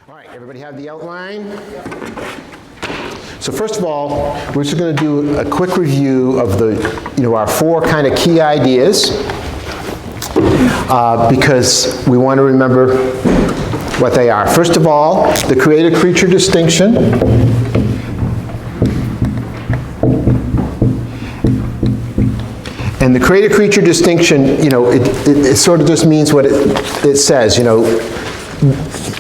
All right, everybody have the outline? So first of all, we're just going to do a quick review of our four kind of key ideas because we want to remember what they are. First of all, the creator-creature distinction. And the creator-creature distinction, it sort of just means what it says,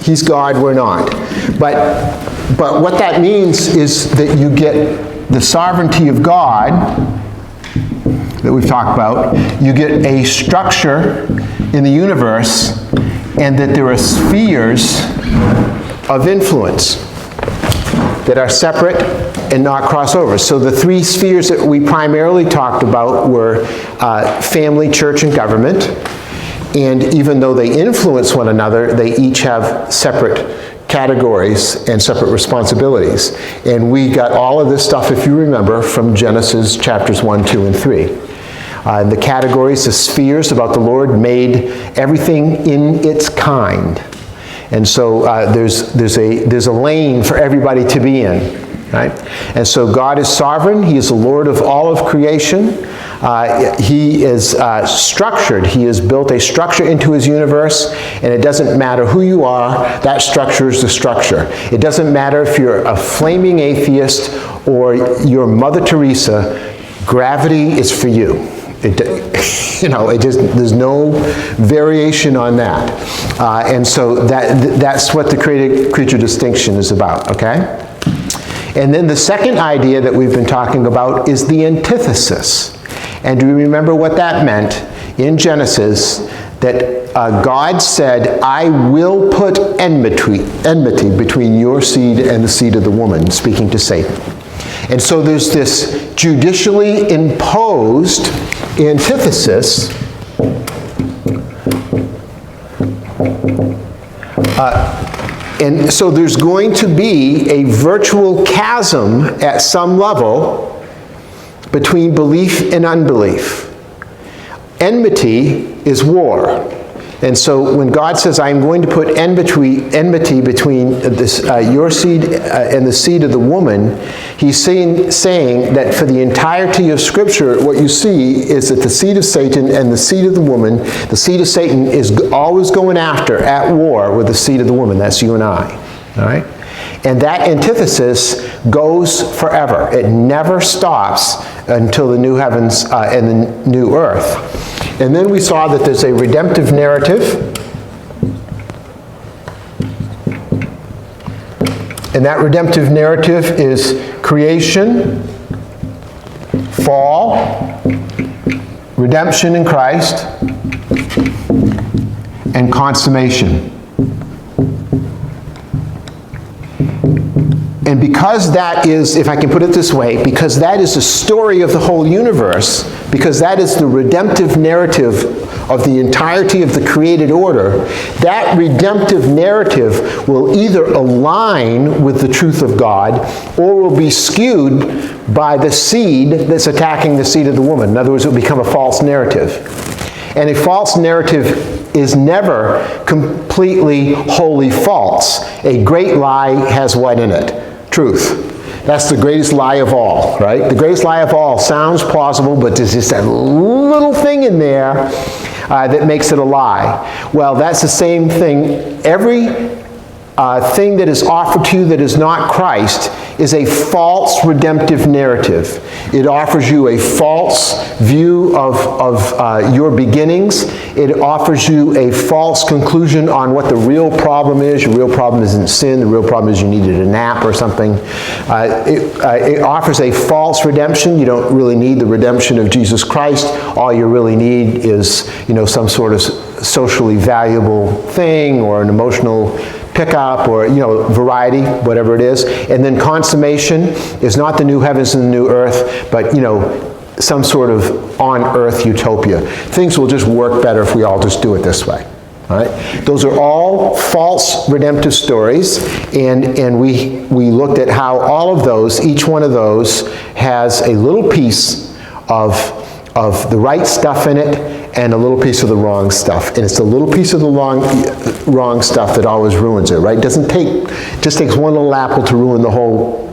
he's God, we're not. But what that means is that you get the sovereignty of God that we've talked about, you get a structure in the universe, and that there are spheres of influence that are separate and not crossover. So the three spheres that we primarily talked about were family, church, and government. And even though they influence one another, they each have separate categories and separate responsibilities. And we got all of this stuff, if you remember, from Genesis chapters 1, 2, and 3. The categories, the spheres about the Lord made everything in its kind. And so there's a lane for everybody to be in. Right? And so God is sovereign. He is the Lord of all of creation. He is structured. He has built a structure into his universe, and it doesn't matter who you are, that structure is the structure. It doesn't matter if you're a flaming atheist or you're Mother Teresa, gravity is for you. There's no variation on that. And so that's what the creator-creature distinction is about, okay? And then the second idea that we've been talking about is the antithesis. And do you remember what that meant in Genesis? That God said, I will put enmity between your seed and the seed of the woman, speaking to Satan. And so there's this judicially imposed antithesis and so there's going to be a virtual chasm at some level between belief and unbelief. Enmity is war. And so when God says, I'm going to put enmity between your seed and the seed of the woman, he's saying that for the entirety of Scripture, what you see is that the seed of Satan and the seed of the woman, the seed of Satan is always going at war with the seed of the woman. That's you and I. All right? And that antithesis goes forever. It never stops until the new heavens and the new earth. And then we saw that there's a redemptive narrative. And that redemptive narrative is creation, fall, redemption in Christ, and consummation. And because that is, if I can put it this way, because that is the story of the whole universe, because that is the redemptive narrative of the entirety of the created order, that redemptive narrative will either align with the truth of God or will be skewed by the seed that's attacking the seed of the woman. In other words, it will become a false narrative. And a false narrative is never completely wholly false. A great lie has what in it? Truth. That's the greatest lie of all, right? The greatest lie of all sounds plausible, but there's just that little thing in there that makes it a lie. Well, that's the same thing. Every thing that is offered to you that is not Christ is a false redemptive narrative. It offers you a false view of your beginnings. It offers you a false conclusion on what the real problem is. Your real problem isn't sin. The real problem is you needed a nap or something. It offers a false redemption. You don't really need the redemption of Jesus Christ. All you really need is, some sort of socially valuable thing or an emotional pickup or, variety, whatever it is. And then consummation is not the new heavens and the new earth, but, some sort of on-earth utopia. Things will just work better if we all just do it this way. All right? Those are all false redemptive stories, and we looked at how all of those, each one of those, has a little piece of the right stuff in it and a little piece of the wrong stuff. And it's a little piece of the wrong stuff that always ruins it, right? Just takes one little apple to ruin the whole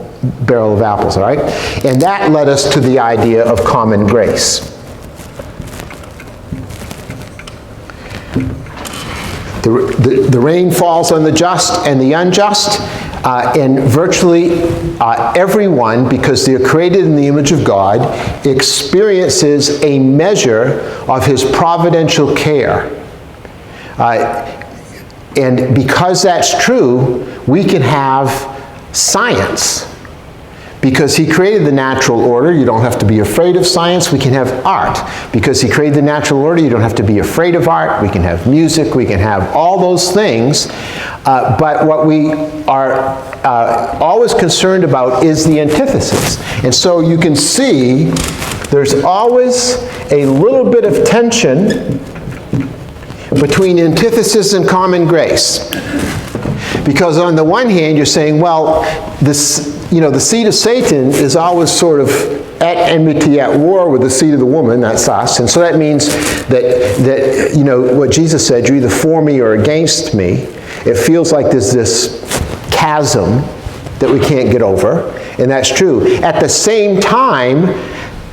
barrel of apples, all right? And that led us to the idea of common grace. The rain falls on the just and the unjust, and virtually everyone, because they're created in the image of God, experiences a measure of his providential care. And because that's true, we can have science. Because he created the natural order, you don't have to be afraid of science. We can have art. Because he created the natural order, you don't have to be afraid of art. We can have music, we can have all those things. But what we are always concerned about is the antithesis. And so you can see there's always a little bit of tension between antithesis and common grace. Because on the one hand, you're saying, well, the seed of Satan is always sort of at enmity, at war with the seed of the woman, that's us. And so that means that what Jesus said, you're either for me or against me. It feels like there's this chasm that we can't get over, and that's true. At the same time,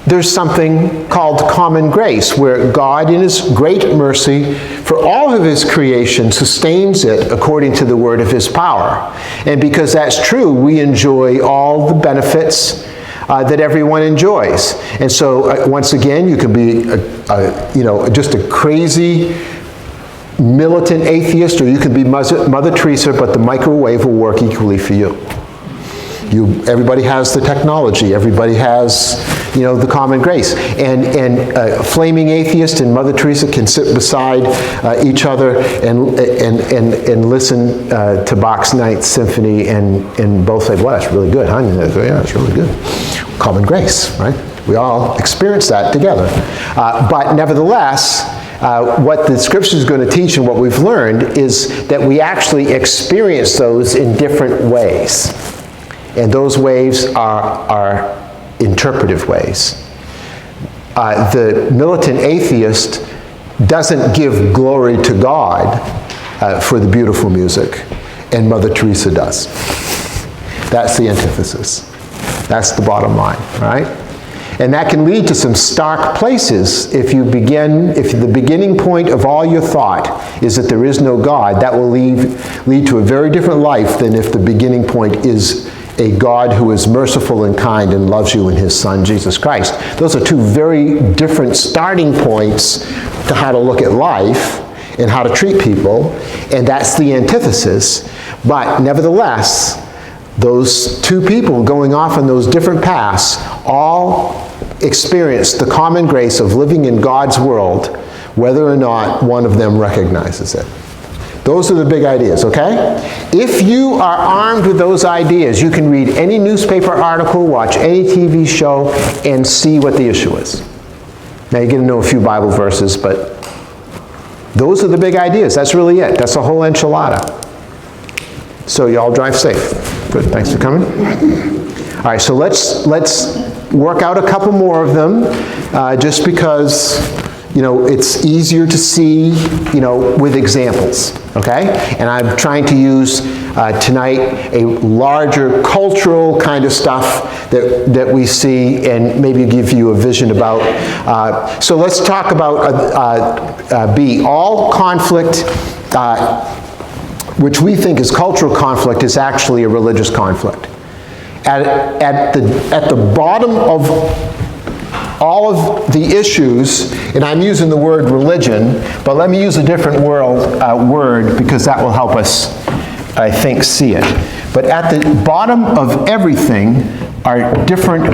there's something called common grace, where God, in his great mercy for all of his creation, sustains it according to the word of his power. And because that's true, we enjoy all the benefits that everyone enjoys. And so, once again, you can be just a crazy militant atheist, or you can be Mother Teresa, but the microwave will work equally for you. Everybody has the technology. Everybody has, the common grace. And a flaming atheist and Mother Teresa can sit beside each other and listen to Bach's Ninth Symphony and both say, well, that's really good, huh? And they go, yeah, it's really good. Common grace, right? We all experience that together. But nevertheless, what the Scripture is going to teach and what we've learned is that we actually experience those in different ways. And those ways are interpretive ways. The militant atheist doesn't give glory to God for the beautiful music, and Mother Teresa does. That's the antithesis. That's the bottom line, right? And that can lead to some stark places. If the beginning point of all your thought is that there is no God, that will lead to a very different life than if the beginning point is a God who is merciful and kind and loves you in his Son, Jesus Christ. Those are two very different starting points to how to look at life and how to treat people, and that's the antithesis. But nevertheless, those two people going off on those different paths all experience the common grace of living in God's world, whether or not one of them recognizes it. Those are the big ideas, okay? If you are armed with those ideas, you can read any newspaper article, watch any TV show, and see what the issue is. Now, you get to know a few Bible verses, but those are the big ideas. That's really it. That's the whole enchilada. So you all drive safe. Good, thanks for coming. All right, so let's work out a couple more of them, just because it's easier to see, with examples, okay? And I'm trying to use tonight a larger cultural kind of stuff that we see and maybe give you a vision about. So let's talk about B. All conflict, which we think is cultural conflict, is actually a religious conflict. At the bottom of all of the issues, and I'm using the word religion, but let me use a different word because that will help us, I think, see it. But at the bottom of everything are different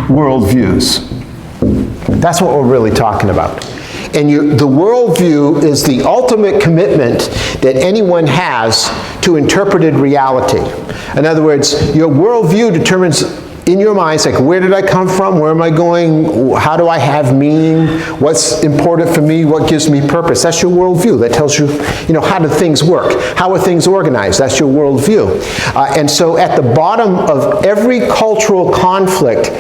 worldviews. That's what we're really talking about. And the worldview is the ultimate commitment that anyone has to interpreted reality. In other words, your worldview determines in your mind, it's like, where did I come from? Where am I going? How do I have meaning? What's important for me? What gives me purpose? That's your worldview. That tells you, how do things work? How are things organized? That's your worldview. And so at the bottom of every cultural conflict,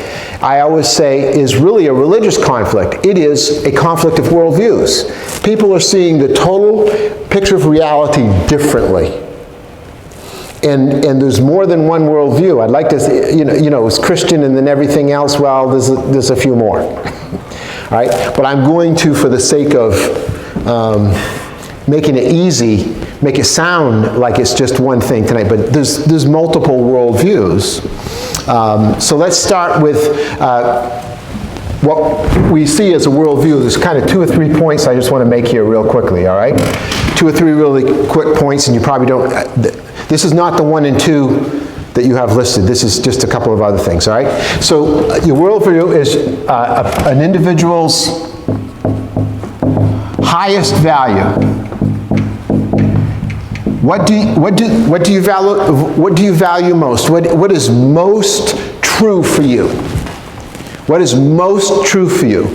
I always say, is really a religious conflict. It is a conflict of worldviews. People are seeing the total picture of reality differently. And there's more than one worldview. I'd like to say, it's Christian and then everything else, well, there's a few more. All right? But I'm going to, for the sake of making it easy, make it sound like it's just one thing tonight, but there's multiple worldviews. So let's start with what we see as a worldview. There's kind of 2 or 3 points I just want to make here real quickly, all right? 2 or 3 really quick points, and you probably don't... This is not the 1 and 2 that you have listed. This is just a couple of other things, all right? So your worldview is an individual's highest value. What do you value most? What is most true for you? What is most true for you?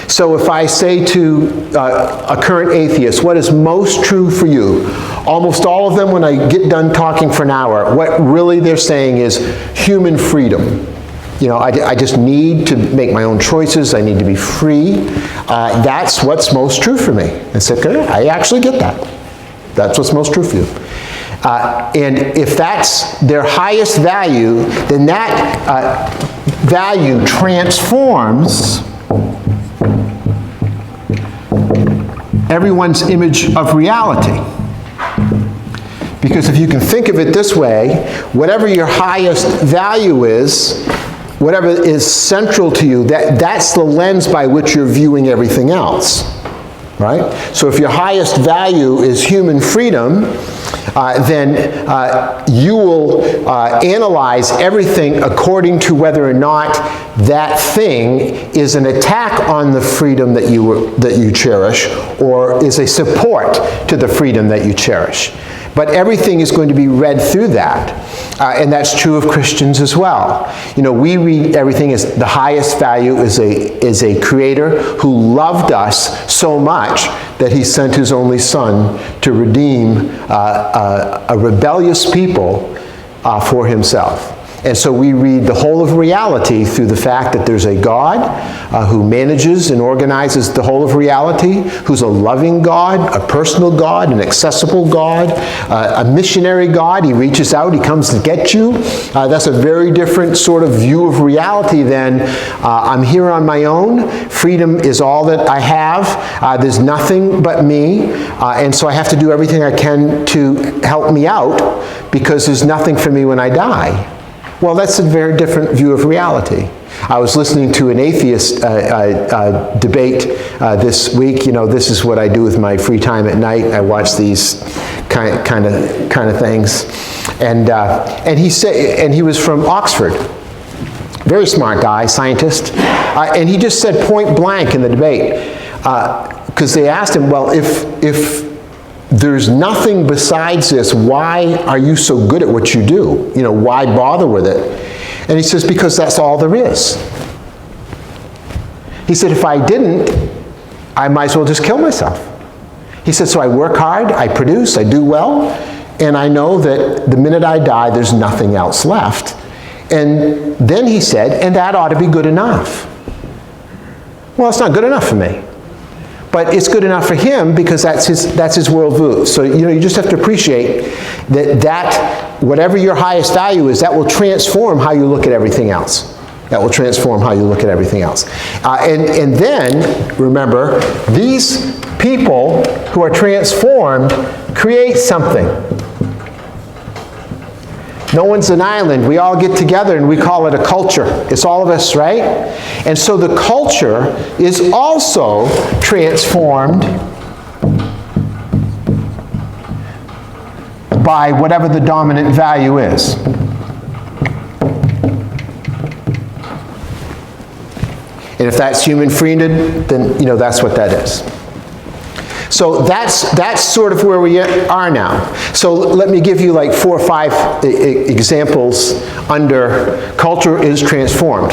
So if I say to a current atheist, what is most true for you? Almost all of them, when I get done talking for an hour, what really they're saying is human freedom. I just need to make my own choices. I need to be free. That's what's most true for me. And so, I actually get that. That's what's most true for you. And if that's their highest value, then that value transforms everyone's image of reality. Because if you can think of it this way, whatever your highest value is, whatever is central to you, that's the lens by which you're viewing everything else. Right? So if your highest value is human freedom, then you will analyze everything according to whether or not that thing is an attack on the freedom that you cherish, or is a support to the freedom that you cherish. But everything is going to be read through that. And that's true of Christians as well. We read everything as the highest value is a creator who loved us so much that he sent his only son to redeem a rebellious people for himself. And so we read the whole of reality through the fact that there's a God who manages and organizes the whole of reality, who's a loving God, a personal God, an accessible God, a missionary God. He reaches out, he comes to get you. That's a very different sort of view of reality than I'm here on my own. Freedom is all that I have. There's nothing but me. And so I have to do everything I can to help me out because there's nothing for me when I die. Well, that's a very different view of reality. I was listening to an atheist debate this week. This is what I do with my free time at night. I watch these kind of things, and he said, and he was from Oxford, very smart guy, scientist, and he just said point blank in the debate, because they asked him, well, if there's nothing besides this, why are you so good at what you do? Why bother with it? And he says, because that's all there is. He said, if I didn't, I might as well just kill myself. He said, so I work hard, I produce, I do well, and I know that the minute I die, there's nothing else left. And then he said, and that ought to be good enough. Well, it's not good enough for me. But it's good enough for him because that's his worldview. So you just have to appreciate that whatever your highest value is, that will transform how you look at everything else. That will transform how you look at everything else. And then, remember, these people who are transformed create something. No one's an island. We all get together and we call it a culture. It's all of us, right? And so the culture is also transformed by whatever the dominant value is. And if that's human freedom, then that's what that is. So that's sort of where we are now. So let me give you like 4 or 5 examples under culture is transformed.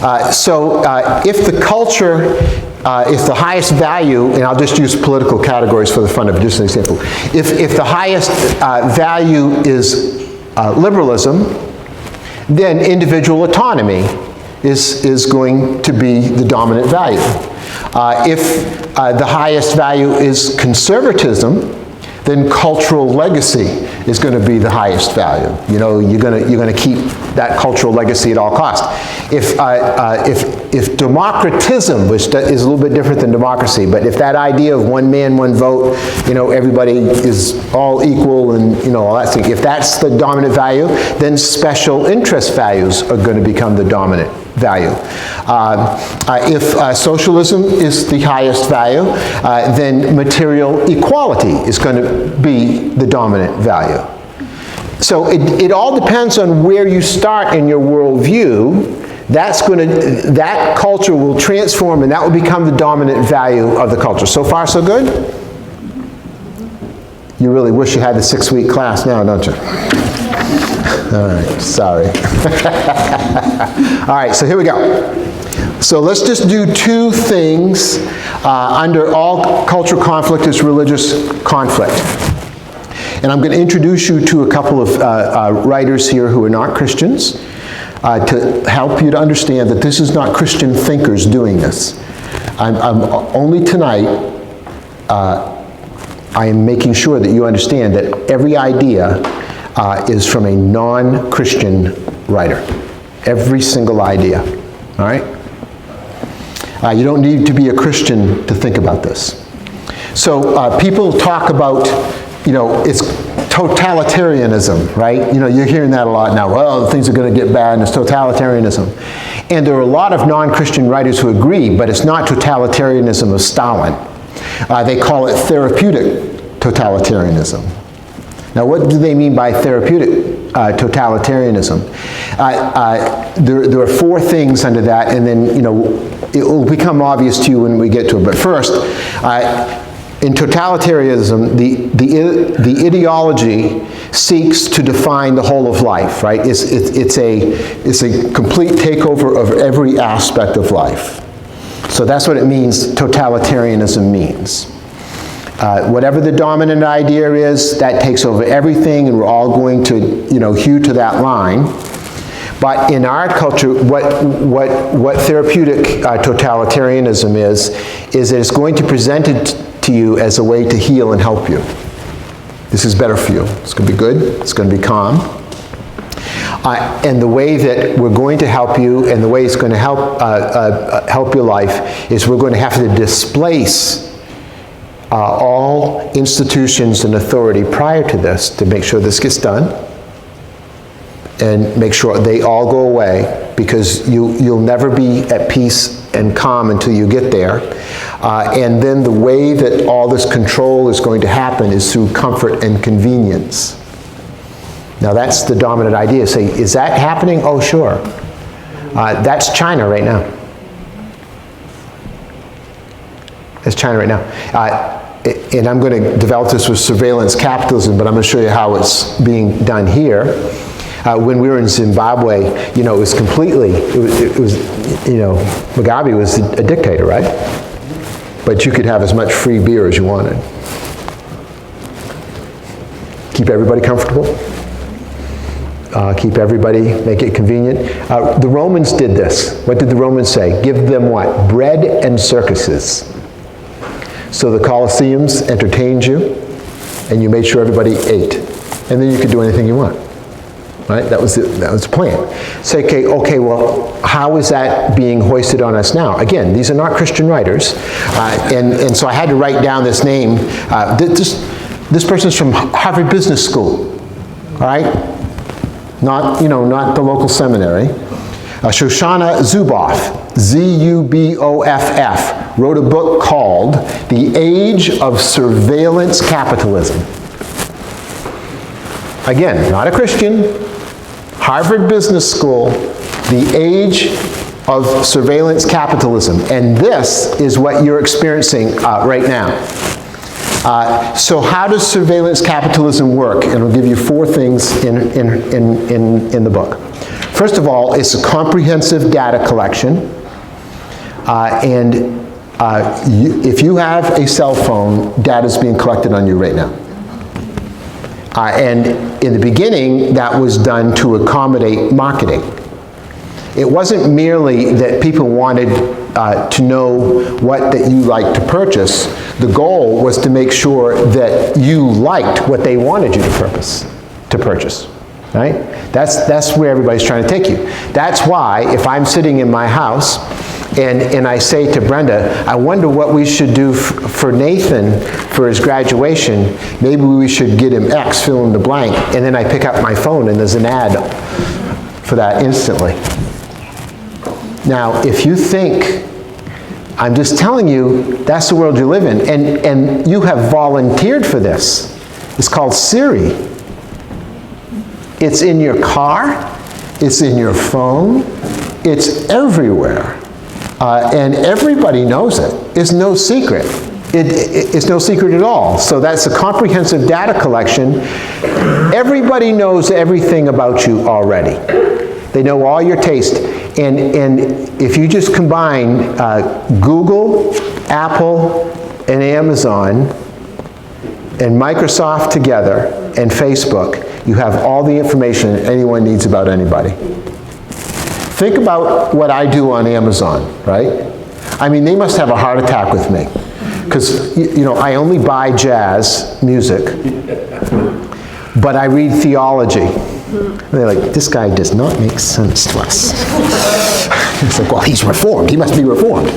If the culture, if the highest value, and I'll just use political categories for the fun of just an example. If the highest value is liberalism, then individual autonomy is going to be the dominant value. If the highest value is conservatism, then cultural legacy is going to be the highest value. You know, you're going to keep that cultural legacy at all costs. If democratism, which is a little bit different than democracy, but if that idea of one man, one vote, you know, everybody is all equal and, you know, all that thing, if that's the dominant value, then special interest values are going to become the dominant value. If socialism is the highest value, then material equality is going to be the dominant value. So it all depends on where you start in your worldview. That culture will transform, and that will become the dominant value of the culture. So far, so good? You really wish you had the 6-week class now, don't you? All right, sorry. All right, so here we go. So let's just do 2 things under all cultural conflict is religious conflict. And I'm going to introduce you to a couple of writers here who are not Christians to help you to understand that this is not Christian thinkers doing this. I'm only tonight, I am making sure that you understand that every idea is from a non-Christian writer. Every single idea, all right? You don't need to be a Christian to think about this. So people talk about, you know, it's totalitarianism, right? You know, you're hearing that a lot now. Well, things are going to get bad and it's totalitarianism. And there are a lot of non-Christian writers who agree, but it's not totalitarianism of Stalin. They call it therapeutic totalitarianism. Now, what do they mean by therapeutic totalitarianism? There are 4 things under that, and then, you know, it will become obvious to you when we get to it. But first, in totalitarianism, the ideology seeks to define the whole of life, right? It's a complete takeover of every aspect of life. So that's what it means, totalitarianism means. Whatever the dominant idea is, that takes over everything, and we're all going to, you know, hew to that line. But in our culture, what therapeutic totalitarianism is that it's going to present it to you as a way to heal and help you. This is better for you. It's going to be good. It's going to be calm. And the way that we're going to help you, and the way it's going to help your life, is we're going to have to displace all institutions and authority prior to this to make sure this gets done, and make sure they all go away, because you'll never be at peace and calm until you get there. And then the way that all this control is going to happen is through comfort and convenience. Now that's the dominant idea. Say, is that happening? Oh, sure. That's China right now. That's China right now. And I'm going to develop this with surveillance capitalism, but I'm going to show you how it's being done here. When we were in Zimbabwe, you know, it was completely, it was, you know, Mugabe was a dictator, right? But you could have as much free beer as you wanted. Keep everybody comfortable. Keep everybody, make it convenient. The Romans did this. What did the Romans say? Give them what? Bread and circuses. So the Colosseums entertained you, and you made sure everybody ate. And then you could do anything you want. Right? That was the plan. Say, okay, well, how is that being hoisted on us now? Again, these are not Christian writers, and so I had to write down this name. This person's from Harvard Business School, all right? Not the local seminary. Shoshana Zuboff, Z-U-B-O-F-F, wrote a book called The Age of Surveillance Capitalism. Again, not a Christian. Harvard Business School, The Age of Surveillance Capitalism. And this is what you're experiencing right now. So how does surveillance capitalism work? And I'll give you 4 things in the book. First of all, it's a comprehensive data collection. If you have a cell phone, data is being collected on you right now. And in the beginning, that was done to accommodate marketing. It wasn't merely that people wanted to know what that you like to purchase. The goal was to make sure that you liked what they wanted you to purchase, right? That's where everybody's trying to take you. That's why if I'm sitting in my house and I say to Brenda, I wonder what we should do for Nathan for his graduation. Maybe we should get him X, fill in the blank. And then I pick up my phone and there's an ad for that instantly. Now, if you think, I'm just telling you, that's the world you live in. And you have volunteered for this. It's called Siri. It's in your car. It's in your phone. It's everywhere. And everybody knows it. It's no secret. It's no secret at all. So that's a comprehensive data collection. Everybody knows everything about you already. They know all your taste. And if you just combine Google, Apple, and Amazon, and Microsoft together, and Facebook, you have all the information anyone needs about anybody. Think about what I do on Amazon, right? I mean, they must have a heart attack with me. Because, you know, I only buy jazz music, but I read theology. They're like, this guy does not make sense to us. It's like, well, he's reformed. He must be reformed.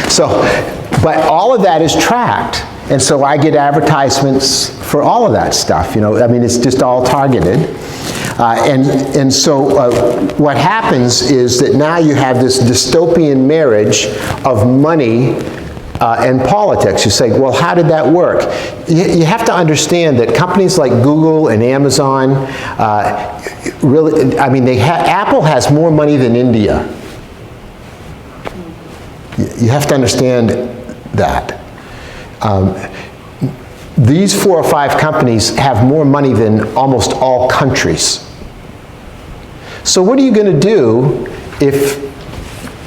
So, but all of that is tracked. And so I get advertisements for all of that stuff. You know, I mean, it's just all targeted. So what happens is that now you have this dystopian marriage of money and politics. You say, well, how did that work? You have to understand that companies like Google and Amazon, really, I mean, Apple has more money than India. You have to understand that. These 4 or 5 companies have more money than almost all countries. So what are you going to do if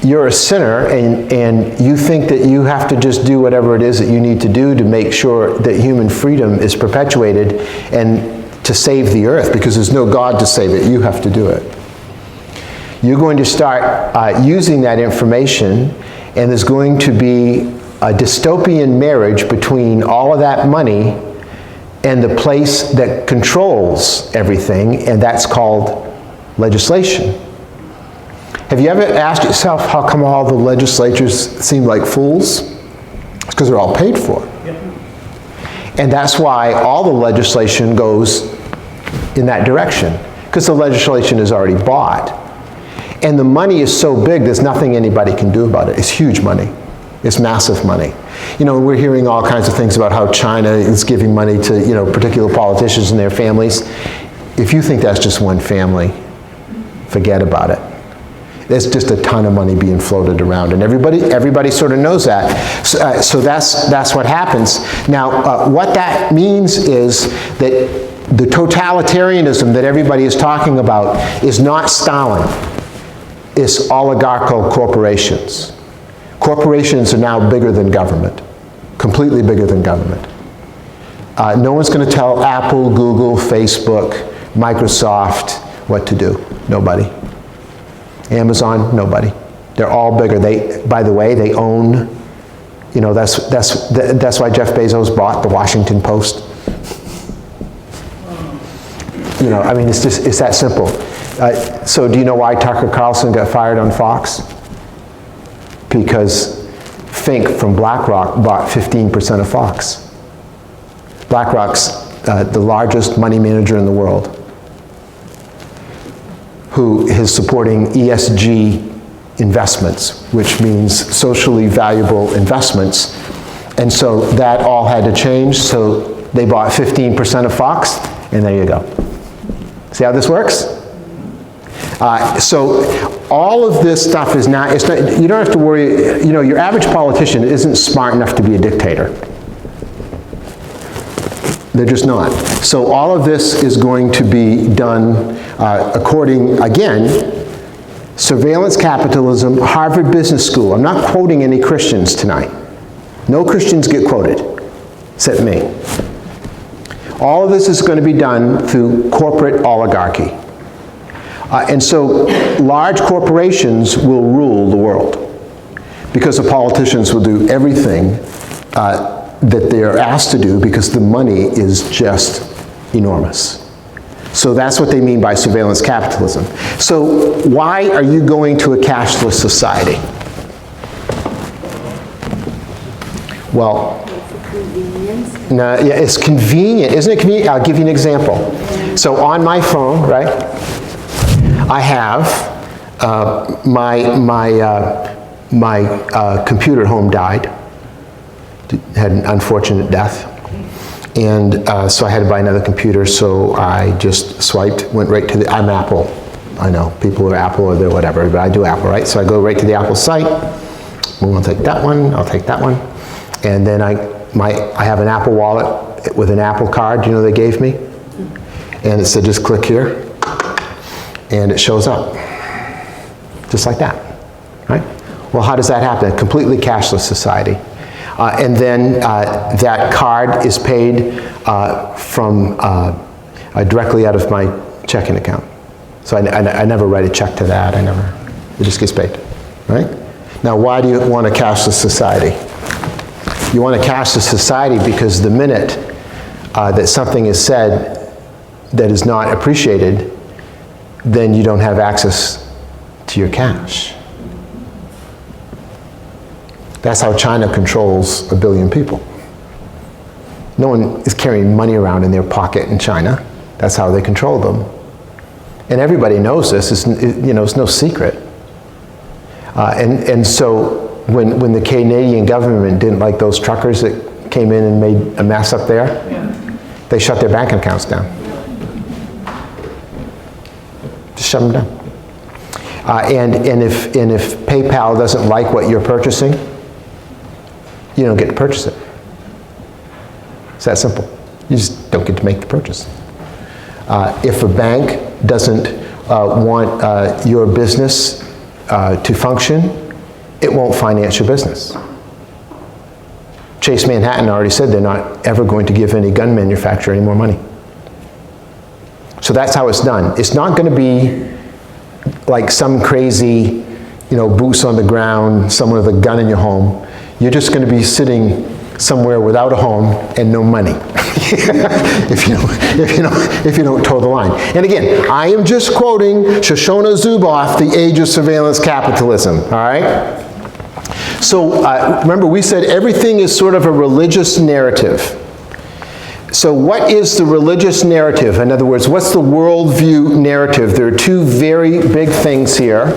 you're a sinner and you think that you have to just do whatever it is that you need to do to make sure that human freedom is perpetuated and to save the earth, because there's no God to save it, you have to do it. You're going to start using that information, and there's going to be a dystopian marriage between all of that money and the place that controls everything, and that's called legislation. Have you ever asked yourself how come all the legislatures seem like fools? It's because they're all paid for. Yep. And that's why all the legislation goes in that direction, because the legislation is already bought. And the money is so big, there's nothing anybody can do about it. It's huge money. It's massive money. You know, we're hearing all kinds of things about how China is giving money to, you know, particular politicians and their families. If you think that's just one family, forget about it. There's just a ton of money being floated around, and everybody sort of knows that. So that's what happens. Now, what that means is that the totalitarianism that everybody is talking about is not Stalin. It's oligarchical corporations. Corporations are now bigger than government, completely bigger than government. No one's going to tell Apple, Google, Facebook, Microsoft what to do. Nobody. Amazon, nobody. They're all bigger. By the way, they own, you know, that's why Jeff Bezos bought the Washington Post. You know, I mean, it's that simple. So do you know why Tucker Carlson got fired on Fox? Because Fink from BlackRock bought 15% of Fox. BlackRock's the largest money manager in the world, who is supporting ESG investments, which means socially valuable investments. And so that all had to change, so they bought 15% of Fox, and there you go. See how this works? So all of this stuff is not, you don't have to worry, you know, your average politician isn't smart enough to be a dictator. They're just not. So all of this is going to be done according, again, surveillance capitalism, Harvard Business School. I'm not quoting any Christians tonight. No Christians get quoted, except me. All of this is going to be done through corporate oligarchy. And so large corporations will rule the world because the politicians will do everything that they are asked to do because the money is just enormous. So that's what they mean by surveillance capitalism. So why are you going to a cashless society? Well, no, yeah, it's convenient. Isn't it convenient? I'll give you an example. So on my phone, right, I have my computer at home died. Had an unfortunate death. And so I had to buy another computer, so I just swiped, went right to the, I'm Apple. I know, people are Apple or they're whatever, but I do Apple, right? So I go right to the Apple site. We'll take that one, I'll take that one. And then I have an Apple wallet with an Apple card, you know, they gave me? And it said, just click here, and it shows up. Just like that, right? Well, how does that happen? A completely cashless society. And then that card is paid from directly out of my checking account. So I never write a check to that. It just gets paid, right? Now, why do you want a cashless society? You want a cashless society because the minute that something is said that is not appreciated, then you don't have access to your cash. That's how China controls 1 billion people. No one is carrying money around in their pocket in China. That's how they control them. And everybody knows this. It's no secret. And so when the Canadian government didn't like those truckers that came in and made a mess up there, they shut their bank accounts down. Just shut them down. And if PayPal doesn't like what you're purchasing, you don't get to purchase it. It's that simple. You just don't get to make the purchase. If a bank doesn't want your business to function, it won't finance your business. Chase Manhattan already said they're not ever going to give any gun manufacturer any more money. So that's how it's done. It's not going to be like some crazy, boots on the ground, someone with a gun in your home. You're just going to be sitting somewhere without a home and no money if you don't toe the line. And again, I am just quoting Shoshone Zuboff, The Age of Surveillance Capitalism, all right? So remember, we said everything is sort of a religious narrative. So what is the religious narrative? In other words, what's the worldview narrative? There are two very big things here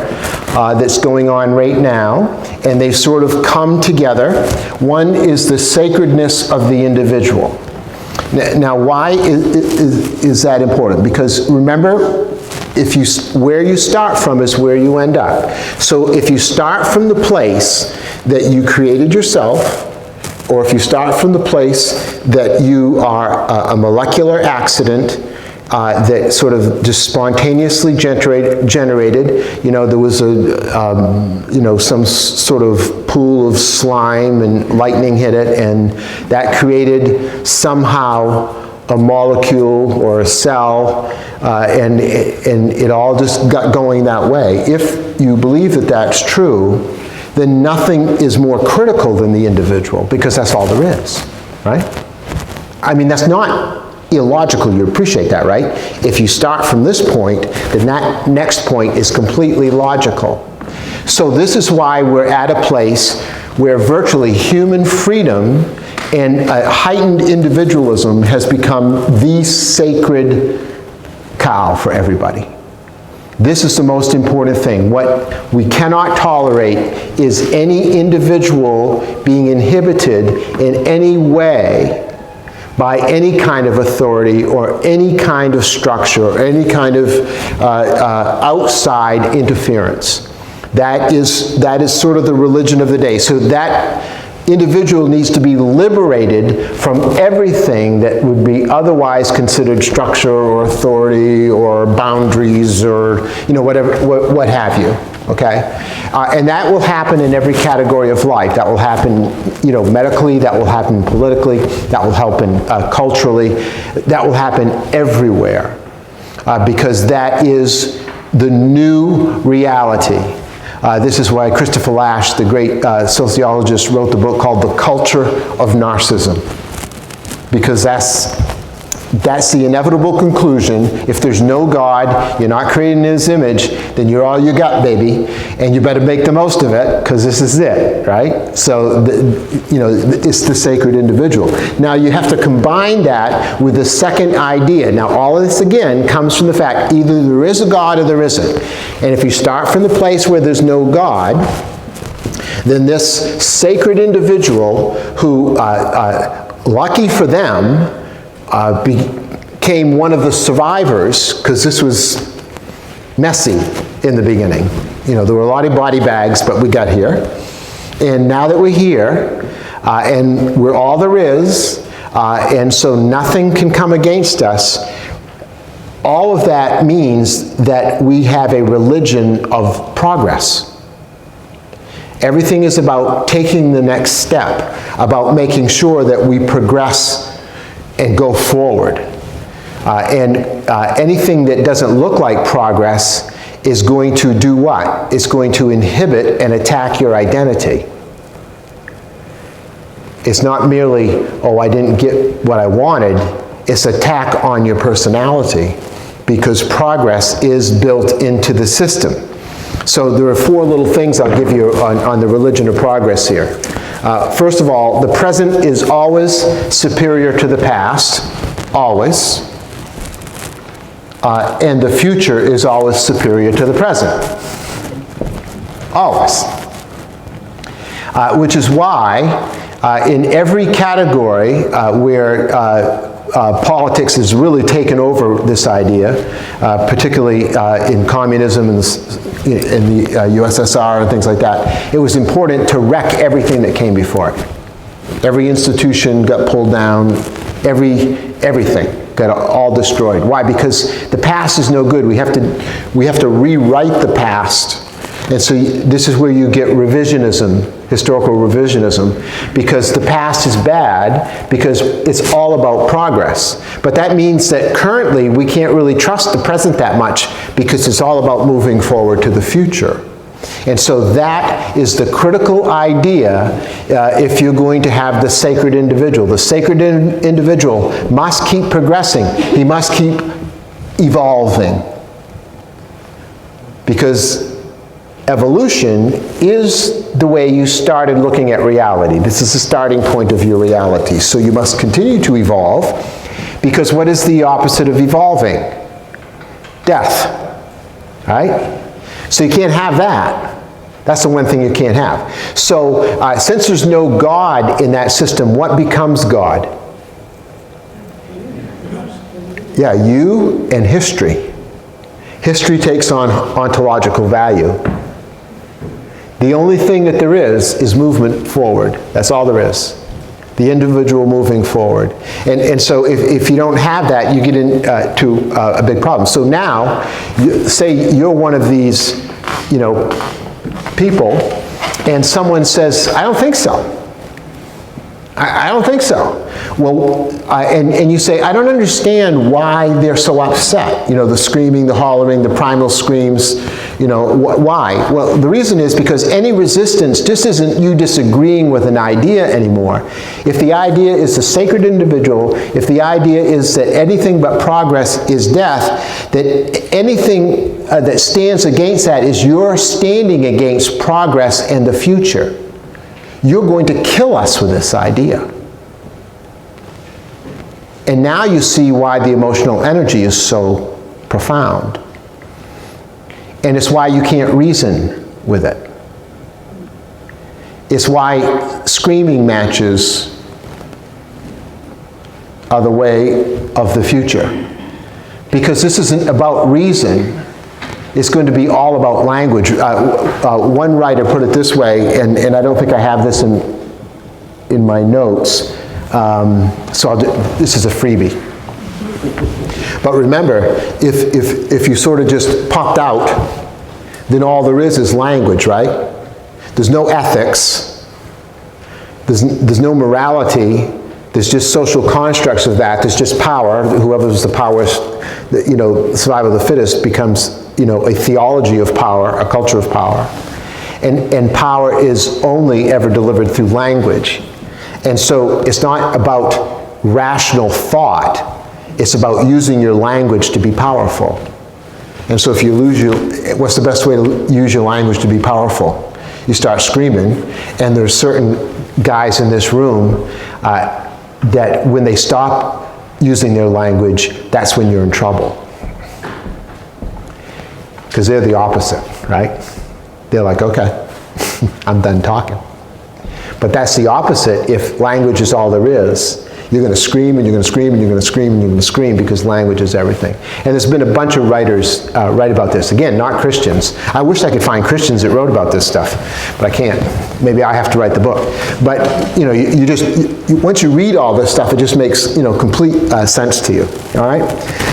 that's going on right now, and they sort of come together. One is the sacredness of the individual. Now, why is that important? Because remember, where you start from is where you end up. So if you start from the place that you created yourself, or if you start from the place that you are a molecular accident that sort of just spontaneously generated, there was some sort of pool of slime and lightning hit it, and that created somehow a molecule or a cell, and it all just got going that way. If you believe that that's true, then nothing is more critical than the individual, because that's all there is, right? I mean, that's not illogical. You appreciate that, right? If you start from this point, then that next point is completely logical. So this is why we're at a place where virtually human freedom and heightened individualism has become the sacred cow for everybody. This is the most important thing. What we cannot tolerate is any individual being inhibited in any way by any kind of authority or any kind of structure or any kind of outside interference. That is sort of the religion of the day. So that individual needs to be liberated from everything that would be otherwise considered structure or authority or boundaries or, whatever, what have you, okay? And that will happen in every category of life. That will happen, medically, that will happen politically, that will happen culturally, that will happen everywhere, because that is the new reality. This is why Christopher Lasch, the great sociologist, wrote the book called The Culture of Narcissism. Because that's the inevitable conclusion. If there's no God, you're not created in His image, then you're all you got, baby. And you better make the most of it, because this is it, right? So, it's the sacred individual. Now, you have to combine that with the second idea. Now, all of this, again, comes from the fact either there is a God or there isn't. And if you start from the place where there's no God, then this sacred individual who, lucky for them, became one of the survivors, because this was messy in the beginning. There were a lot of body bags, but we got here. And now that we're here, and we're all there is, and so nothing can come against us, all of that means that we have a religion of progress. Everything is about taking the next step, about making sure that we progress and go forward. Anything that doesn't look like progress is going to do what? It's going to inhibit and attack your identity. It's not merely, oh, I didn't get what I wanted. It's attack on your personality, because progress is built into the system. So there are 4 little things I'll give you on the religion of progress here. First of all, the present is always superior to the past, always. And the future is always superior to the present, always. Which is why in every category where politics has really taken over this idea, particularly in communism and in the USSR and things like that, it was important to wreck everything that came before it. Every institution got pulled down, everything got all destroyed. Why? Because the past is no good. We have to rewrite the past. And so this is where you get revisionism, historical revisionism, because the past is bad because it's all about progress. But that means that currently we can't really trust the present that much because it's all about moving forward to the future. And so that is the critical idea if you're going to have the sacred individual. The sacred individual must keep progressing. He must keep evolving. Because evolution is the way you started looking at reality. This is the starting point of your reality. So you must continue to evolve, because what is the opposite of evolving? Death. Right? So you can't have that. That's the one thing you can't have. So since there's no God in that system, what becomes God? Yeah, you and history. History takes on ontological value. The only thing that there is movement forward. That's all there is. The individual moving forward. And so if you don't have that, you get into a big problem. So now, say you're one of these, people, and someone says, I don't think so. I don't think so. Well, and you say, I don't understand why they're so upset. The screaming, the hollering, the primal screams, why? Well, the reason is because any resistance just isn't you disagreeing with an idea anymore. If the idea is the sacred individual, if the idea is that anything but progress is death, that anything that stands against that is you're standing against progress and the future. You're going to kill us with this idea. And now you see why the emotional energy is so profound. And it's why you can't reason with it. It's why screaming matches are the way of the future. Because this isn't about reason. It's going to be all about language. One writer put it this way, and I don't think I have this in my notes, so this is a freebie. But remember, if you sort of just popped out, then all there is language, right? There's no ethics, there's no morality, there's just social constructs of that, there's just power. Whoever's the power, survival of the fittest becomes, a theology of power, a culture of power. And power is only ever delivered through language. And so it's not about rational thought, it's about using your language to be powerful. And so if you what's the best way to use your language to be powerful? You start screaming, and there's certain guys in this room that when they stop using their language, that's when you're in trouble. Because they're the opposite, right? They're like, okay, I'm done talking. But that's the opposite. If language is all there is, you're going to scream, and you're going to scream, and you're going to scream, and you're going to scream, because language is everything. And there's been a bunch of writers write about this. Again, not Christians. I wish I could find Christians that wrote about this stuff, but I can't. Maybe I have to write the book. But once you read all this stuff, it just makes complete sense to you. All right.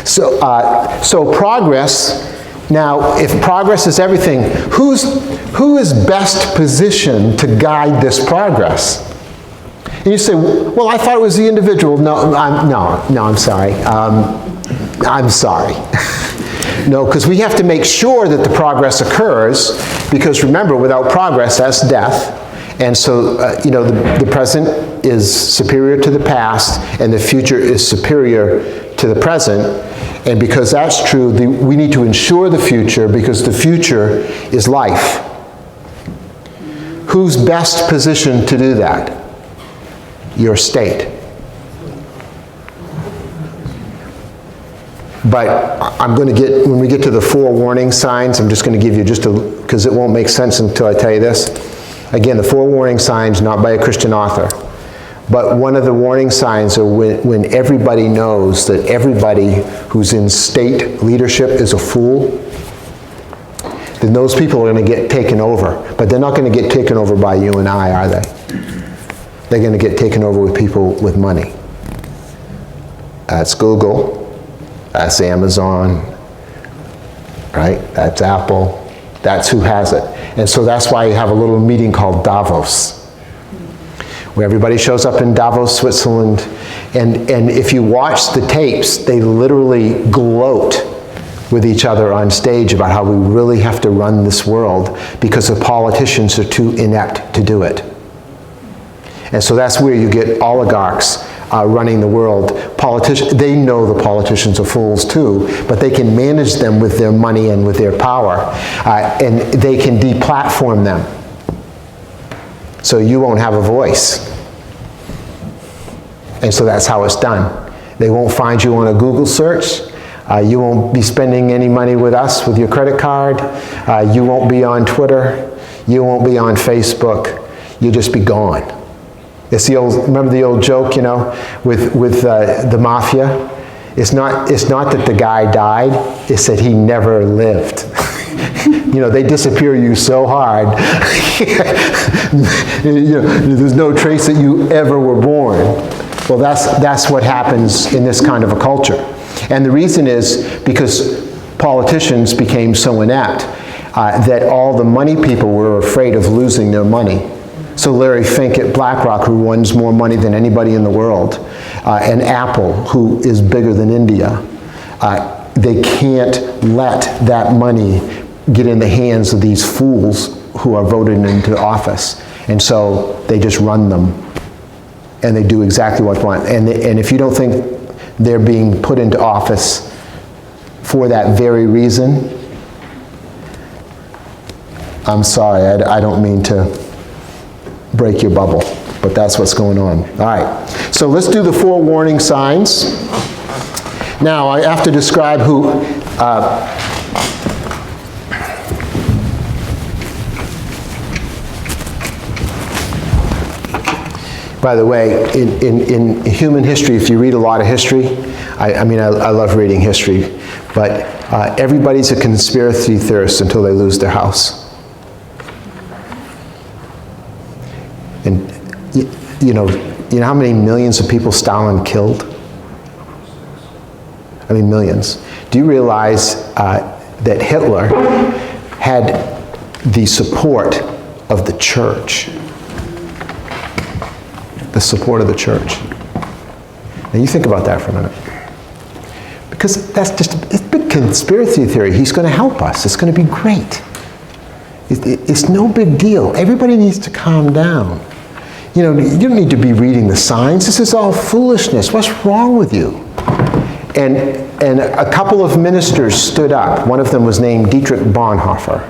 So progress. Now, if progress is everything, who is best positioned to guide this progress? And you say, well, I thought it was the individual. No, I'm sorry. I'm sorry. No, because we have to make sure that the progress occurs, because remember, without progress, that's death. And so, the present is superior to the past, and the future is superior to the present. And because that's true, we need to ensure the future, because the future is life. Who's best positioned to do that? Your state. But I'm going to when we get to the 4 warning signs, I'm just going to give you because it won't make sense until I tell you this. Again, the 4 warning signs, not by a Christian author. But one of the warning signs are when everybody knows that everybody who's in state leadership is a fool, then those people are going to get taken over. But they're not going to get taken over by you and I, are they? They're going to get taken over with people with money. That's Google, that's Amazon, right? That's Apple, that's who has it. And so that's why you have a little meeting called Davos, where everybody shows up in Davos, Switzerland, and if you watch the tapes, they literally gloat with each other on stage about how we really have to run this world because the politicians are too inept to do it. And so that's where you get oligarchs running the world. They know the politicians are fools too, but they can manage them with their money and with their power, and they can deplatform them. So you won't have a voice. And so that's how it's done. They won't find you on a Google search. You won't be spending any money with us with your credit card. You won't be on Twitter. You won't be on Facebook. You'll just be gone. It's remember the old joke, with the mafia? It's not that the guy died, it's that he never lived. They disappear you so hard. There's no trace that you ever were born. Well, that's what happens in this kind of a culture. And the reason is because politicians became so inept that all the money people were afraid of losing their money. So Larry Fink at BlackRock, who runs more money than anybody in the world, and Apple, who is bigger than India, they can't let that money get in the hands of these fools who are voted into office. And so they just run them, and they do exactly what they want. And if you don't think they're being put into office for that very reason, I'm sorry, I don't mean to break your bubble, but that's what's going on. All right, so let's do the 4 warning signs. Now, I have to describe who... By the way, in human history, if you read a lot of history, I love reading history, but everybody's a conspiracy theorist until they lose their house. And you know how many millions of people Stalin killed? I mean, millions. Do you realize that Hitler had the support of the church? The support of the church. Now you think about that for a minute. Because that's just a big conspiracy theory. He's going to help us. It's going to be great. It's no big deal. Everybody needs to calm down. You know, you don't need to be reading the signs. This is all foolishness. What's wrong with you? And a couple of ministers stood up. One of them was named Dietrich Bonhoeffer.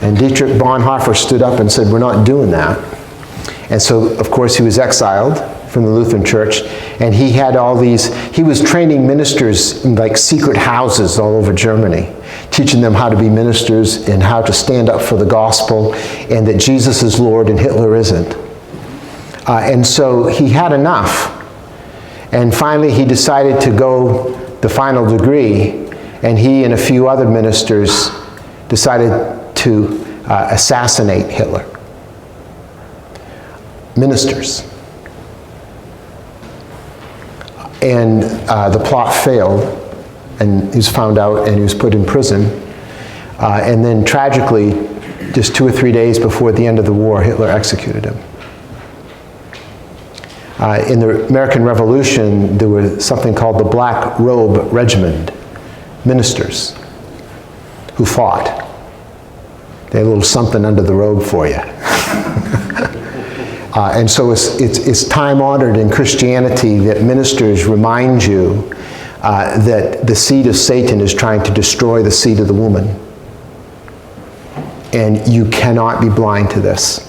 And Dietrich Bonhoeffer stood up and said, we're not doing that. And so, of course, he was exiled from the Lutheran Church, and he had all these, he was training ministers in like secret houses all over Germany, teaching them how to be ministers and how to stand up for the gospel, and that Jesus is Lord and Hitler isn't. And so he had enough. And finally, he decided to go the final degree, and he and a few other ministers decided to assassinate Hitler. Ministers. And the plot failed, and he was found out, and he was put in prison. And then tragically, just 2 or 3 days before the end of the war, Hitler executed him. In the American Revolution, there was something called the Black Robe Regiment, ministers who fought. They had a little something under the robe for you. And so it's time-honored in Christianity that ministers remind you that the seed of Satan is trying to destroy the seed of the woman. And you cannot be blind to this.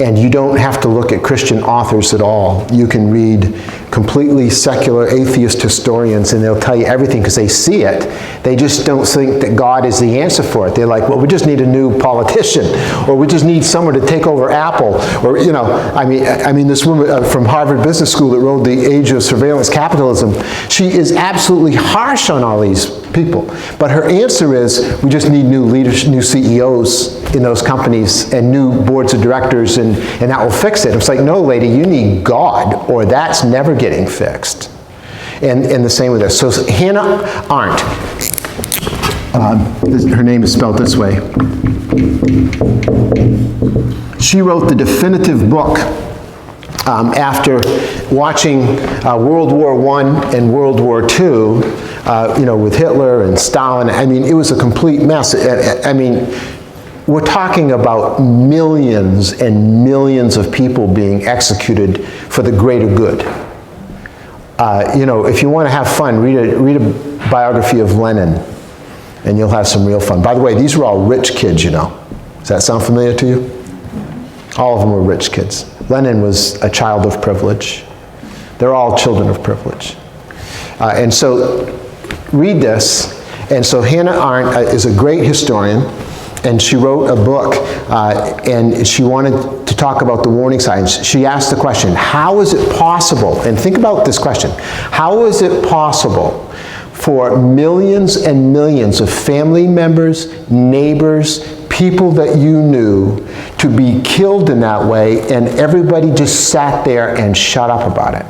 And you don't have to look at Christian authors at all. You can read completely secular atheist historians, and they'll tell you everything because they see it. They just don't think that God is the answer for it. They're like, well, we just need a new politician, or we just need someone to take over Apple, or, you know, I mean, this woman from Harvard Business School that wrote The Age of Surveillance Capitalism, she is absolutely harsh on all these people. But her answer is, we just need new leaders, new CEOs in those companies, and new boards of directors, and that will fix it. It's like, no, lady, you need God, or that's never getting fixed. And the same with this. So Hannah Arendt, her name is spelled this way. She wrote the definitive book after watching World War I and World War II, you know, with Hitler and Stalin. I mean, it was a complete mess. I mean, we're talking about millions and millions of people being executed for the greater good. You know, if you want to have fun, read a biography of Lenin, and you'll have some real fun. By the way, these were all rich kids, you know. Does that sound familiar to you? All of them were rich kids. Lenin was a child of privilege. They're all children of privilege. And so, read this. And so Hannah Arendt is a great historian, and she wrote a book, and she wanted to talk about the warning signs. She asked the question, how is it possible, and think about this question, how is it possible for millions and millions of family members, neighbors, people that you knew to be killed in that way, and everybody just sat there and shut up about it?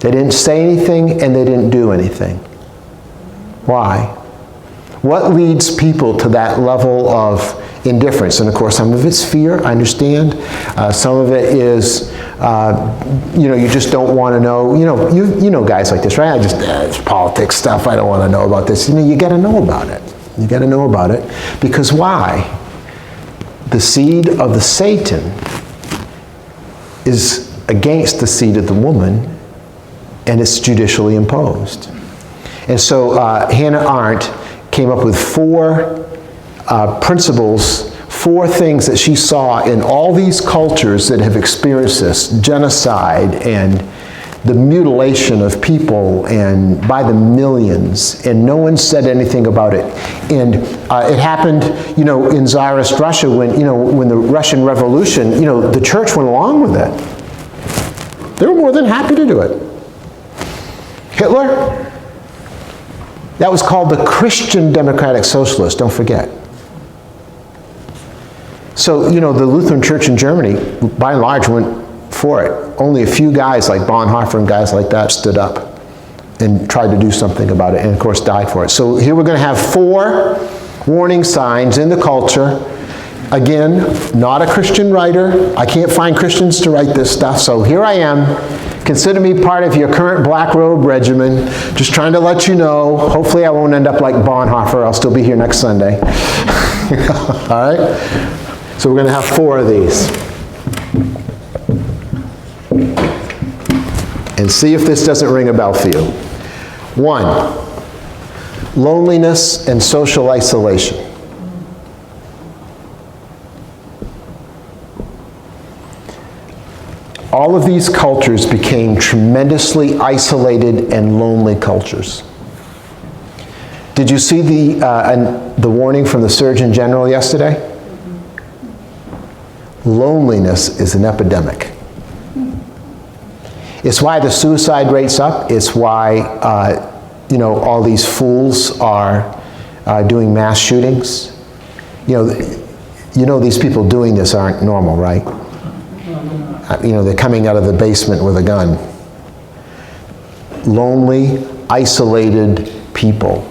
They didn't say anything, and they didn't do anything. Why? What leads people to that level of indifference? And of course, some of it's fear, I understand. Some of it is, you know, you just don't want to know. You know guys like this, right? It's politics stuff, I don't want to know about this. You know, you got to know about it. You got to know about it. Because why? The seed of the Satan is against the seed of the woman, and it's judicially imposed. And so Hannah Arendt came up with 4 principles, 4 things that she saw in all these cultures that have experienced this, genocide and the mutilation of people and by the millions, and no one said anything about it. And it happened, you know, in Tsarist Russia when, you know, when the Russian Revolution, you know, the church went along with it. They were more than happy to do it. Hitler, that was called the Christian Democratic Socialist, don't forget. So, you know, the Lutheran Church in Germany, by and large, went for it. Only a few guys like Bonhoeffer and guys like that stood up and tried to do something about it, and of course died for it. So here we're going to have 4 warning signs in the culture. Again, not a Christian writer. I can't find Christians to write this stuff, so here I am. Consider me part of your current black robe regimen. Just trying to let you know. Hopefully I won't end up like Bonhoeffer. I'll still be here next Sunday. All right? So we're going to have 4 of these. And see if this doesn't ring a bell for you. 1, loneliness and social isolation. All of these cultures became tremendously isolated and lonely cultures. Did you see the warning from the Surgeon General yesterday? Loneliness is an epidemic. It's why the suicide rate's up. It's why all these fools are doing mass shootings. These people doing this aren't normal, right? They're coming out of the basement with a gun. Lonely, isolated people.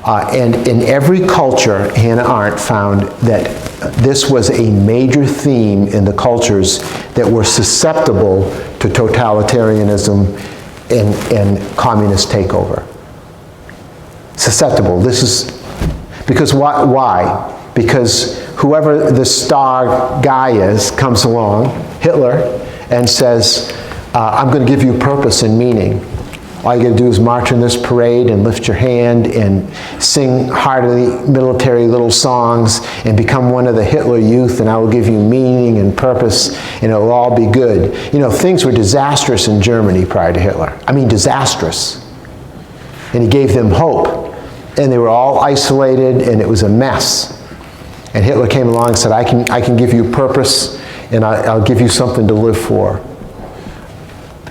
And in every culture, Hannah Arendt found that this was a major theme in the cultures that were susceptible to totalitarianism and communist takeover. Susceptible. This is because why? Because whoever the star guy is comes along, Hitler, and says, I'm going to give you purpose and meaning. All you got to do is march in this parade and lift your hand and sing heartily military little songs and become one of the Hitler Youth, and I will give you meaning and purpose, and it will all be good. Things were disastrous in Germany prior to Hitler. I mean, disastrous. And he gave them hope. And they were all isolated, and it was a mess. And Hitler came along and said, I can give you purpose, and I'll give you something to live for.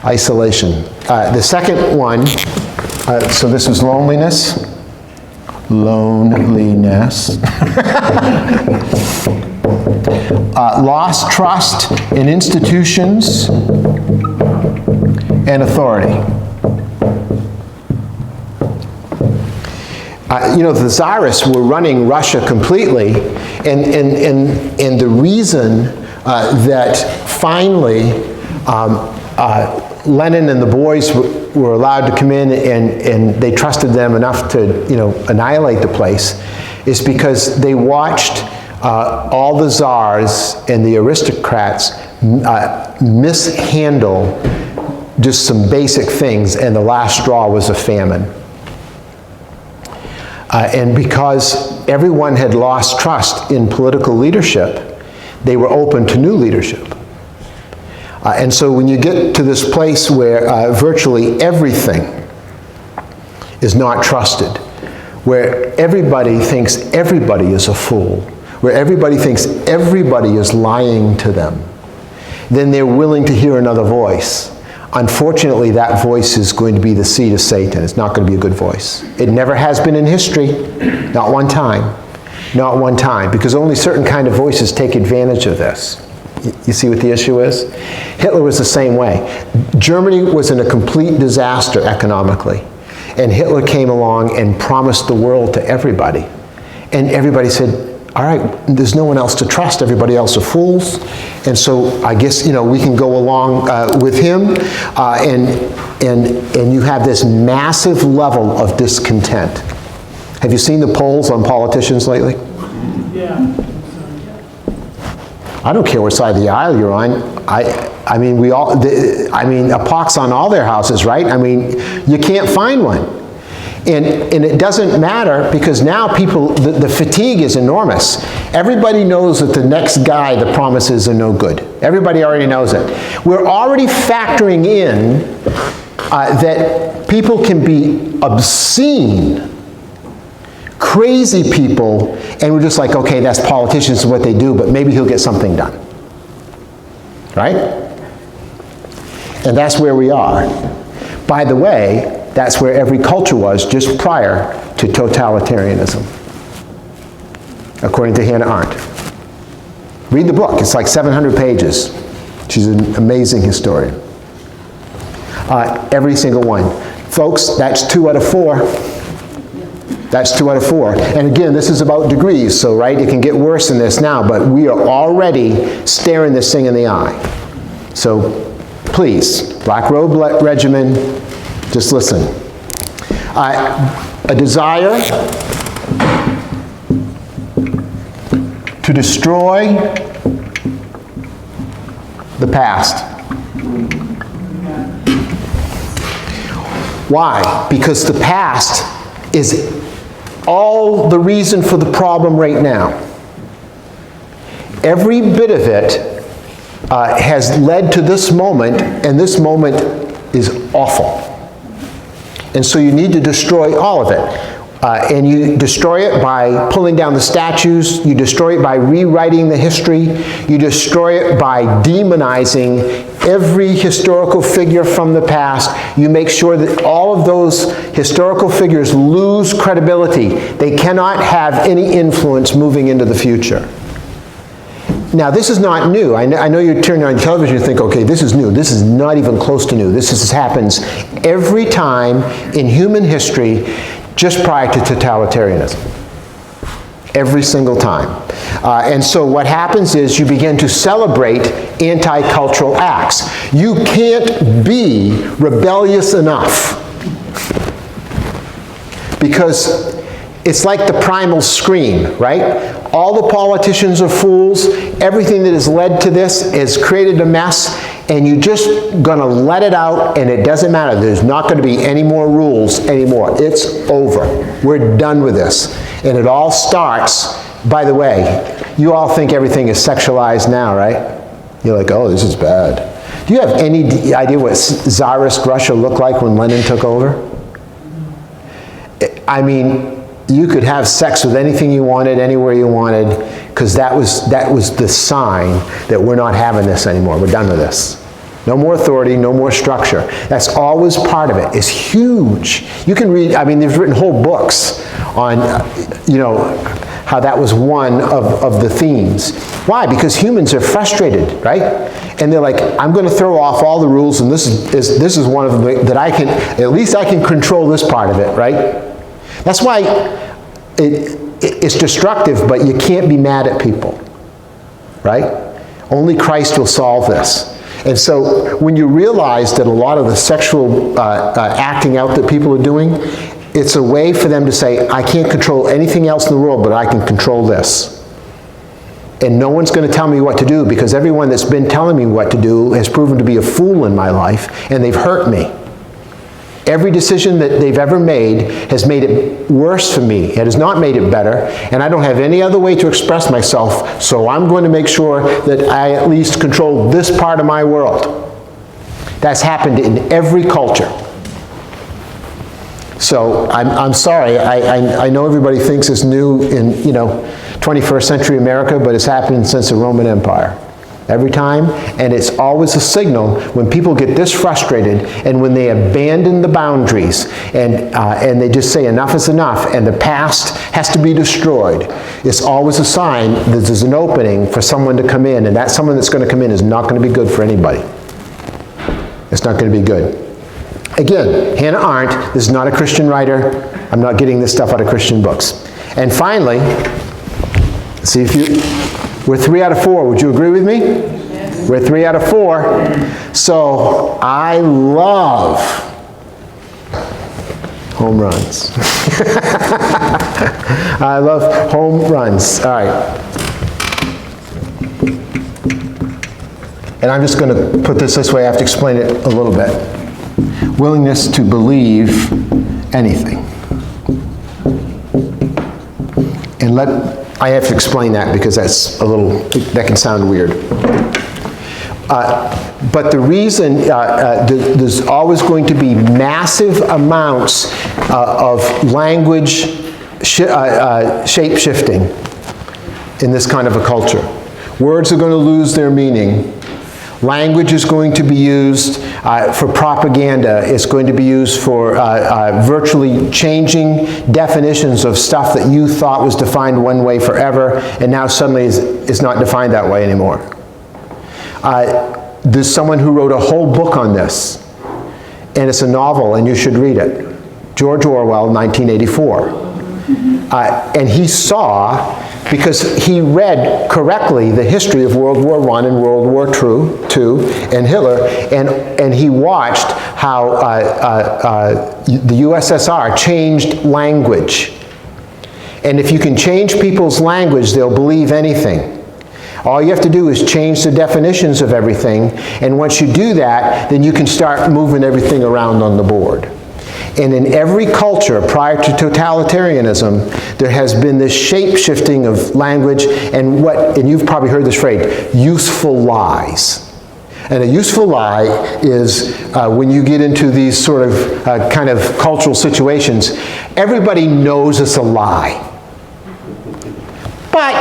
Isolation. The second one, so this was loneliness. Loneliness. Lost trust in institutions and authority. The Tsarists were running Russia completely, and the reason that finally Lenin and the boys were allowed to come in and they trusted them enough to annihilate the place is because they watched all the czars and the aristocrats mishandle just some basic things, and the last straw was a famine. And because everyone had lost trust in political leadership, they were open to new leadership. And so when you get to this place where virtually everything is not trusted, where everybody thinks everybody is a fool, where everybody thinks everybody is lying to them, then they're willing to hear another voice. Unfortunately, that voice is going to be the seed of Satan. It's not going to be a good voice. It never has been in history, not one time. Not one time, because only certain kind of voices take advantage of this. You see what the issue is? Hitler was the same way. Germany was in a complete disaster economically, and Hitler came along and promised the world to everybody. And everybody said, all right, there's no one else to trust, everybody else are fools, and so I guess we can go along with him, and you have this massive level of discontent. Have you seen the polls on politicians lately? Yeah. I don't care what side of the aisle you're on. I mean, Apox on all their houses, right? I mean, you can't find one. And it doesn't matter because now the fatigue is enormous. Everybody knows that the next guy, the promises are no good. Everybody already knows it. We're already factoring in that people can be obscene, crazy people, and we're just like, okay, that's politicians and what they do, but maybe he'll get something done. Right? And that's where we are. By the way, that's where every culture was just prior to totalitarianism, according to Hannah Arendt. Read the book, it's like 700 pages. She's an amazing historian. Every single one. Folks, that's 2 out of 4. That's 2 out of 4. And again, this is about degrees, so right, it can get worse than this now, but we are already staring this thing in the eye. So please, Black Robe Regimen, just listen. A desire to destroy the past. Why? Because the past is all the reason for the problem right now. Every bit of it has led to this moment, and this moment is awful. And so you need to destroy all of it. And you destroy it by pulling down the statues, you destroy it by rewriting the history, you destroy it by demonizing every historical figure from the past. You make sure that all of those historical figures lose credibility. They cannot have any influence moving into the future. Now, this is not new. I know you turn on television and think, okay, this is new. This is not even close to new. This happens every time in human history just prior to totalitarianism. Every single time. And so what happens is you begin to celebrate anti-cultural acts. You can't be rebellious enough. Because it's like the primal scream, right? All the politicians are fools. Everything that has led to this has created a mess, and you're just going to let it out, and it doesn't matter. There's not going to be any more rules anymore. It's over. We're done with this. And it all starts, by the way, you all think everything is sexualized now, right? You're like, oh, this is bad. Do you have any idea what Tsarist Russia looked like when Lenin took over? I mean, you could have sex with anything you wanted, anywhere you wanted, because that was the sign that we're not having this anymore. We're done with this. No more authority, no more structure. That's always part of it. It's huge. You can read, I mean, they've written whole books on, you know, how that was one of the themes. Why? Because humans are frustrated, right? And they're like, I'm going to throw off all the rules, and this is one of them that I can, at least I can control this part of it, right? That's why it's destructive, but you can't be mad at people, right? Only Christ will solve this. And so when you realize that a lot of the sexual acting out that people are doing, it's a way for them to say, I can't control anything else in the world, but I can control this. And no one's going to tell me what to do, because everyone that's been telling me what to do has proven to be a fool in my life, and they've hurt me. Every decision that they've ever made has made it worse for me. It has not made it better, and I don't have any other way to express myself, so I'm going to make sure that I at least control this part of my world. That's happened in every culture. So I'm sorry, I know everybody thinks it's new in 21st century America, but it's happened since the Roman Empire. Every time, and it's always a signal when people get this frustrated and when they abandon the boundaries and they just say enough is enough and the past has to be destroyed. It's always a sign that there's an opening for someone to come in, and that someone that's going to come in is not going to be good for anybody. It's not going to be good. Again, Hannah Arendt, this is not a Christian writer. I'm not getting this stuff out of Christian books. And finally, see if you... We're 3 out of 4. Would you agree with me? Yes. We're 3 out of 4. So I love home runs. I love home runs. All right. And I'm just going to put this way. I have to explain it a little bit. Willingness to believe anything. And I have to explain that because that's that can sound weird. But the reason, there's always going to be massive amounts of language shape-shifting in this kind of a culture. Words are going to lose their meaning. Language is going to be used for propaganda. It's going to be used for virtually changing definitions of stuff that you thought was defined one way forever, and now suddenly is not defined that way anymore. there's someone who wrote a whole book on this, and it's a novel, and you should read it. George Orwell, 1984. And he saw, because he read correctly the history of World War I and World War II and Hitler, and he watched how the USSR changed language. And if you can change people's language, they'll believe anything. All you have to do is change the definitions of everything, and once you do that, then you can start moving everything around on the board. And in every culture prior to totalitarianism, there has been this shape-shifting of language and you've probably heard this phrase, useful lies. And a useful lie is when you get into these sort of kind of cultural situations, everybody knows it's a lie. But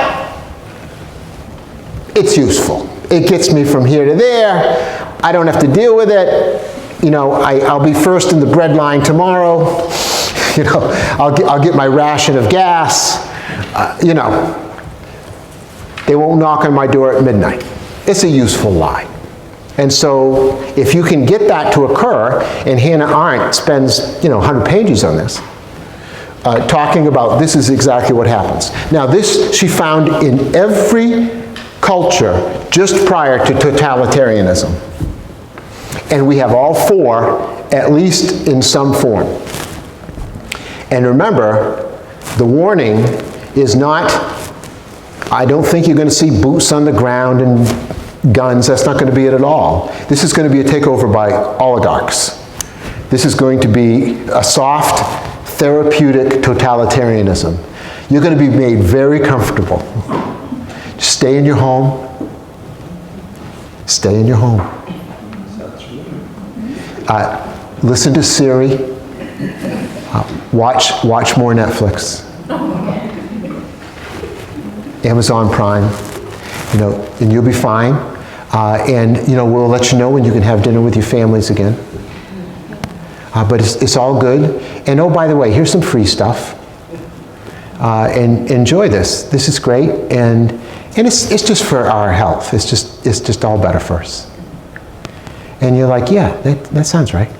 it's useful. It gets me from here to there. I don't have to deal with it. You know, I'll be first in the bread line tomorrow. You know, I'll get my ration of gas. You know, they won't knock on my door at midnight. It's a useful lie. And so if you can get that to occur, and Hannah Arendt spends, 100 pages on this, talking about this is exactly what happens. Now this she found in every culture just prior to totalitarianism. And we have all four, at least in some form. And remember, the warning is not, I don't think you're going to see boots on the ground and guns. That's not going to be it at all. This is going to be a takeover by oligarchs. This is going to be a soft, therapeutic totalitarianism. You're going to be made very comfortable. Just stay in your home. Stay in your home. Listen to Siri. Watch more Netflix. Amazon Prime. And you'll be fine. And we'll let you know when you can have dinner with your families again. But it's all good. And oh, by the way, here's some free stuff. And enjoy this. This is great. And it's just for our health. It's just all better for us. And you're like, yeah, that sounds right.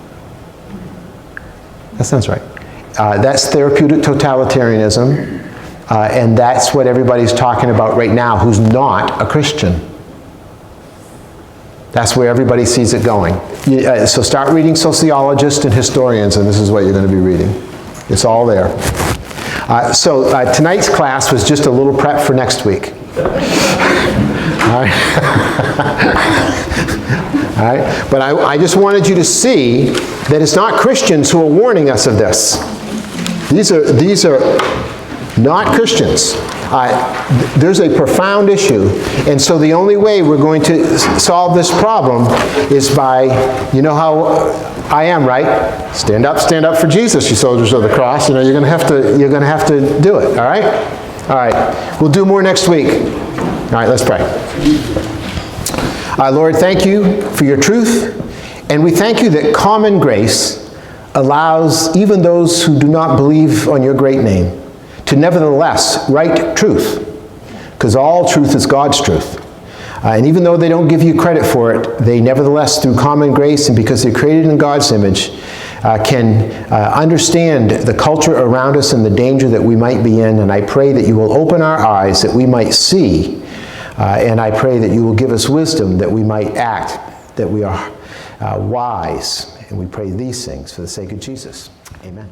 That sounds right. That's therapeutic totalitarianism. And that's what everybody's talking about right now who's not a Christian. That's where everybody sees it going. So start reading sociologists and historians, and this is what you're going to be reading. It's all there. So tonight's class was just a little prep for next week. All right. All right? But I just wanted you to see that it's not Christians who are warning us of this. These are not Christians. There's a profound issue, and so the only way we're going to solve this problem is by, you know how I am, right? Stand up for Jesus, you soldiers of the cross. You're going to have to do it. All right? All right. We'll do more next week. All right. Let's pray. Lord, thank you for your truth, and we thank you that common grace allows even those who do not believe on your great name to nevertheless write truth, because all truth is God's truth. And even though they don't give you credit for it, they nevertheless, through common grace and because they're created in God's image, can understand the culture around us and the danger that we might be in. And I pray that you will open our eyes that we might see, and I pray that you will give us wisdom that we might act, that we are wise. And we pray these things for the sake of Jesus. Amen.